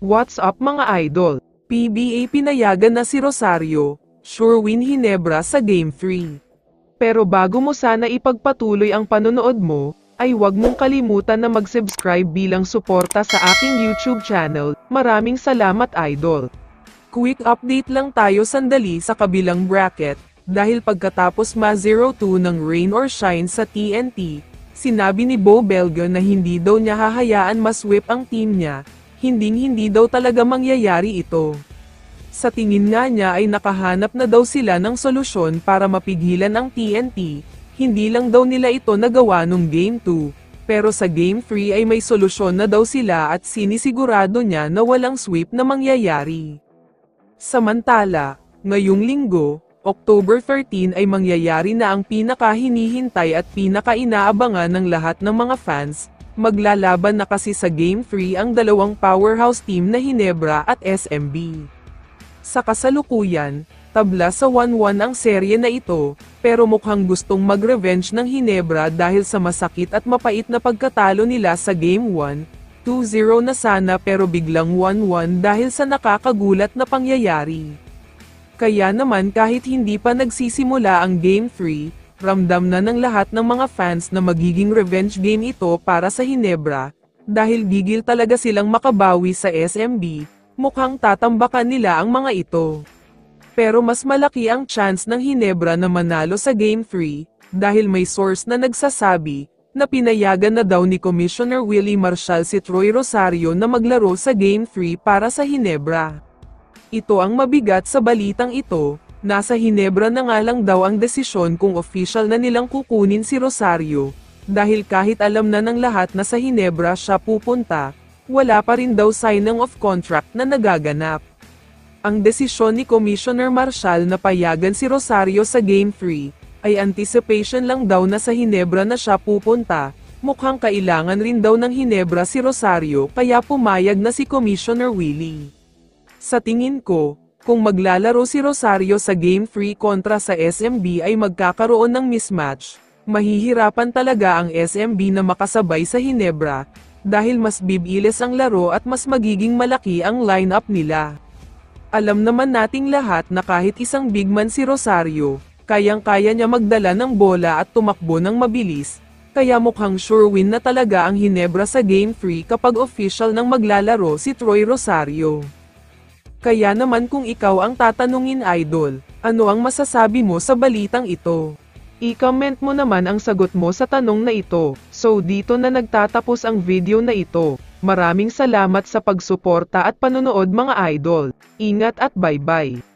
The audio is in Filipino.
What's up mga idol? PBA pinayagan na si Rosario, sure win Hinebra sa Game 3. Pero bago mo sana ipagpatuloy ang panonood mo, ay huwag mong kalimutan na mag-subscribe bilang suporta sa aking YouTube channel. Maraming salamat idol. Quick update lang tayo sandali sa kabilang bracket, dahil pagkatapos ma-0-2 ng rain or shine sa TNT, sinabi ni Bo Belga na hindi daw niya hahayaan ma-sweep ang team niya, hindi daw talaga mangyayari ito. Sa tingin nga niya ay nakahanap na daw sila ng solusyon para mapigilan ang TNT, hindi lang daw nila ito nagawa nung Game 2, pero sa Game 3 ay may solusyon na daw sila at sinisigurado niya na walang sweep na mangyayari. Samantala, ngayong linggo, October 13 ay mangyayari na ang pinaka-hinihintay at pinaka-inaabangan ng lahat ng mga fans. Maglalaban na kasi sa Game 3 ang dalawang powerhouse team na Hinebra at SMB. Sa kasalukuyan, tabla sa 1-1 ang serye na ito, pero mukhang gustong mag-revenge ng Hinebra dahil sa masakit at mapait na pagkatalo nila sa Game 1, 2-0 na sana pero biglang 1-1 dahil sa nakakagulat na pangyayari. Kaya naman kahit hindi pa nagsisimula ang Game 3, ramdam na ng lahat ng mga fans na magiging revenge game ito para sa Hinebra, dahil gigil talaga silang makabawi sa SMB, mukhang tatambakan nila ang mga ito. Pero mas malaki ang chance ng Hinebra na manalo sa Game 3, dahil may source na nagsasabi, na pinayagan na daw ni Commissioner Willie Marcial si Troy Rosario na maglaro sa Game 3 para sa Hinebra. Ito ang mabigat sa balitang ito, nasa Hinebra na nga lang daw ang desisyon kung official na nilang kukunin si Rosario, dahil kahit alam na ng lahat na sa Hinebra siya pupunta, wala pa rin daw signing of contract na nagaganap. Ang desisyon ni Commissioner Marcial na payagan si Rosario sa Game 3, ay anticipation lang daw na sa Hinebra na siya pupunta, mukhang kailangan rin daw ng Hinebra si Rosario kaya pumayag na si Commissioner Willie. Sa tingin ko, kung maglalaro si Rosario sa Game 3 kontra sa SMB ay magkakaroon ng mismatch, mahihirapan talaga ang SMB na makasabay sa Hinebra, dahil mas bibilis ang laro at mas magiging malaki ang lineup nila. Alam naman nating lahat na kahit isang big man si Rosario, kayang-kaya niya magdala ng bola at tumakbo ng mabilis, kaya mukhang sure win na talaga ang Hinebra sa Game 3 kapag official nang maglalaro si Troy Rosario. Kaya naman kung ikaw ang tatanungin idol, ano ang masasabi mo sa balitang ito? I-comment mo naman ang sagot mo sa tanong na ito. So dito na nagtatapos ang video na ito. Maraming salamat sa pagsuporta at panonood mga idol. Ingat at bye-bye.